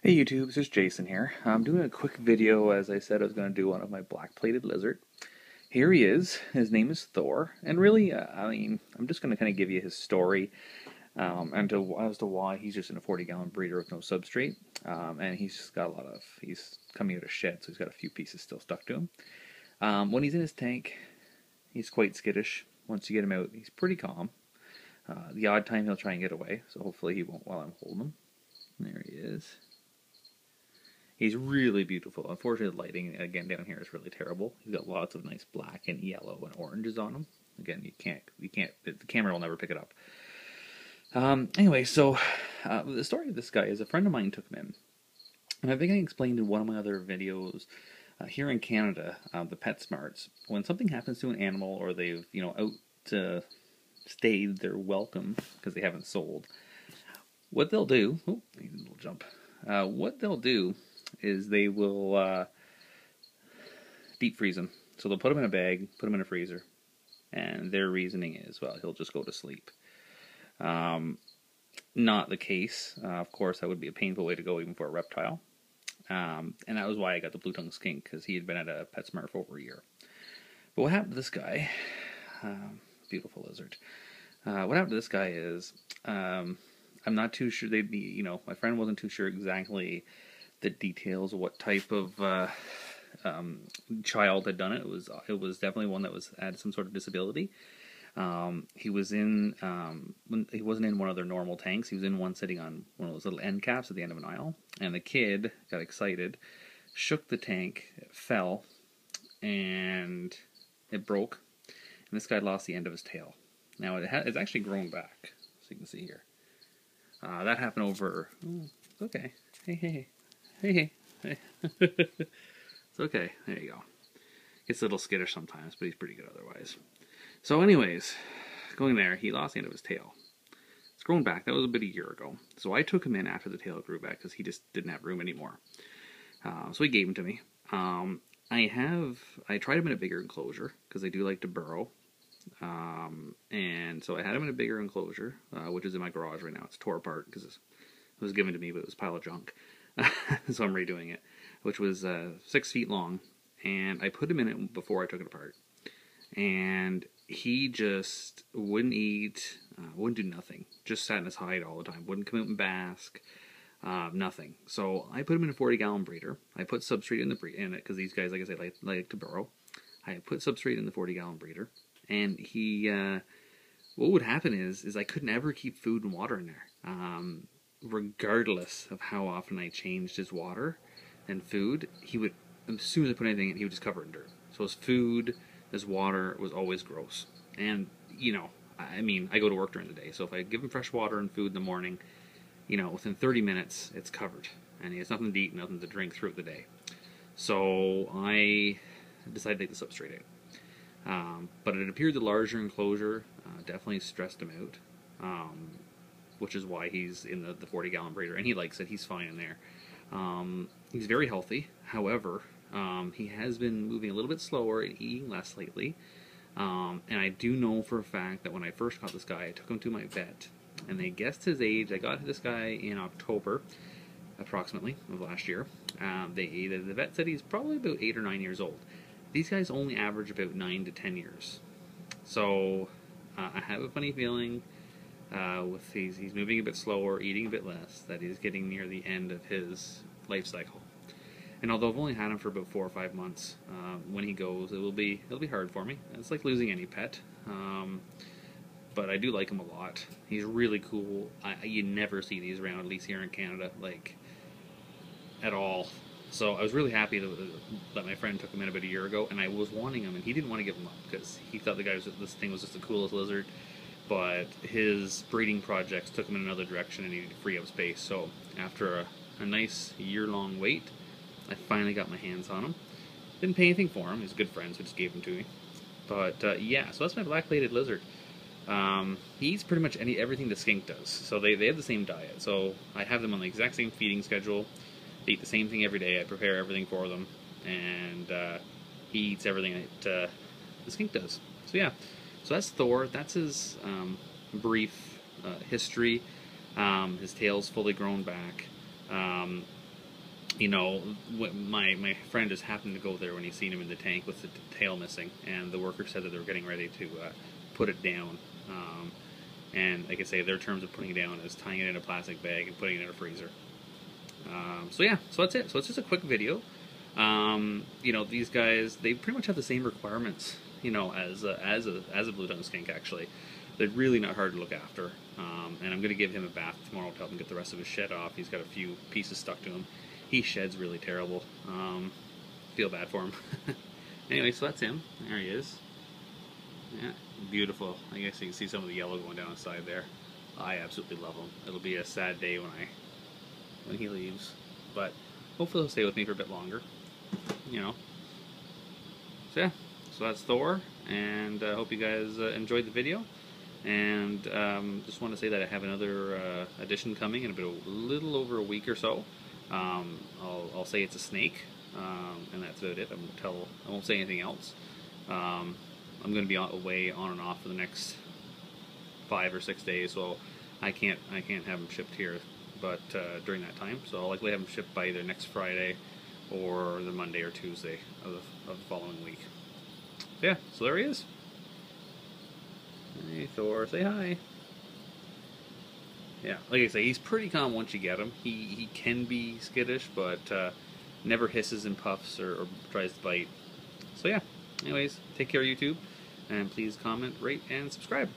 Hey YouTube, this is Jason here. I'm doing a quick video. As I said, I was going to do one of my black-plated lizard. Here he is. His name is Thor, and really, I'm just going to kind of give you his story as to why he's just in a 40-gallon breeder with no substrate, and he's coming out of shed, so he's got a few pieces still stuck to him. When he's in his tank, he's quite skittish. Once you get him out, he's pretty calm. The odd time he'll try and get away, so hopefully he won't while I'm holding him. There he is. He's really beautiful. Unfortunately, the lighting again down here is really terrible. He's got lots of nice black and yellow and oranges on him. Again, the camera will never pick it up. Anyway, so the story of this guy is a friend of mine took him in, and I think I explained in one of my other videos. Here in Canada, the PetSmarts, when something happens to an animal or they've outstayed their welcome because they haven't sold, what they'll do. Oh, need a little jump. What they'll do is they will deep freeze him. So they'll put him in a bag, put him in a freezer, and their reasoning is, well, he'll just go to sleep. Not the case. Of course, that would be a painful way to go even for a reptile. And that was why I got the blue tongue skink, because he had been at a PetSmart for over a year. But what happened to this guy, beautiful lizard, what happened to this guy is, I'm not too sure, my friend wasn't too sure exactly the details of what type of child had done it. It was definitely one that had some sort of disability. He wasn't in one of their normal tanks. He was in one sitting on one of those little end caps at the end of an aisle. And the kid got excited, shook the tank, it fell, and it broke. And this guy lost the end of his tail. Now it's actually grown back, so you can see here. That happened over. Oh, it's okay. Hey. It's okay. There you go. Gets a little skittish sometimes, but he's pretty good otherwise. So, anyways, going there, he lost the end of his tail. It's grown back. That was about a year ago. So I took him in after the tail grew back because he just didn't have room anymore. So he gave him to me. I tried him in a bigger enclosure because they do like to burrow. And so I had him in a bigger enclosure, which is in my garage right now. It's tore apart because it was given to me, but it was a pile of junk. So I'm redoing it, which was 6 feet long. And I put him in it before I took it apart. And he just wouldn't eat, wouldn't do nothing. Just sat in his hide all the time. Wouldn't come out and bask, nothing. So I put him in a 40-gallon breeder. I put substrate in it because these guys, like I said, like to burrow. I put substrate in the 40-gallon breeder. And he, what would happen is I couldn't ever keep food and water in there. Regardless of how often I changed his water and food, he would, as soon as I put anything in, he would just cover it in dirt. So his food, his water was always gross. And, I go to work during the day, so if I give him fresh water and food in the morning, within 30 minutes, it's covered. And he has nothing to eat, nothing to drink throughout the day. So I decided to take the substrate out. But it appeared the larger enclosure definitely stressed him out, which is why he's in the 40-gallon breeder, and he likes it. He's fine in there. He's very healthy. However, he has been moving a little bit slower and eating less lately. And I do know for a fact that when I first got this guy, I took him to my vet, and they guessed his age. I got this guy in October, approximately, of last year. The vet said he's probably about 8 or 9 years old. These guys only average about 9 to 10 years. So I have a funny feeling he's moving a bit slower, eating a bit less, that he's getting near the end of his life cycle. And although I've only had him for about 4 or 5 months, when he goes, it'll be hard for me. It's like losing any pet. But I do like him a lot. He's really cool. You never see these around, at least here in Canada, at all. So I was really happy that my friend took him in about a year ago, and I was wanting him, and he didn't want to give him up because he thought this thing was just the coolest lizard. But his breeding projects took him in another direction, and he needed to free up space. So after a nice year-long wait, I finally got my hands on him. Didn't pay anything for him. He's a good friend, so just gave him to me. But yeah, so that's my black-plated lizard. He eats pretty much everything the skink does. So they have the same diet. So I have them on the exact same feeding schedule. They eat the same thing every day. I prepare everything for them, and he eats everything that the skink does. So yeah, so that's Thor. That's his brief history. His tail's fully grown back. you know, my friend just happened to go there when he seen him in the tank with the tail missing, and the worker said that they were getting ready to put it down. And like I say, their terms of putting it down is tying it in a plastic bag and putting it in a freezer. So yeah, so that's it. So it's just a quick video. You know, these guys, they pretty much have the same requirements, you know, as a blue tongue skink. Actually, they're really not hard to look after. And I'm gonna give him a bath tomorrow to help him get the rest of his shed off. He's got a few pieces stuck to him. He sheds really terrible. Feel bad for him. Anyway, so that's him. There he is. Yeah, beautiful. I guess you can see some of the yellow going down the side there. I absolutely love him. It'll be a sad day when he leaves, but hopefully he'll stay with me for a bit longer. You know. So yeah, so that's Thor, and I hope you guys enjoyed the video. And just want to say that I have another edition coming in a little over a week or so. I'll say it's a snake, and that's about it. I won't say anything else. I'm going to be away on and off for the next 5 or 6 days, so I can't have them shipped here, but during that time, so I'll likely have them shipped by either next Friday or the Monday or Tuesday of the following week. So yeah, so there he is. Hey Thor, say hi. Yeah, like I say, he's pretty calm once you get him. He can be skittish, but never hisses and puffs or tries to bite. So yeah, anyways, take care YouTube, and please comment, rate, and subscribe.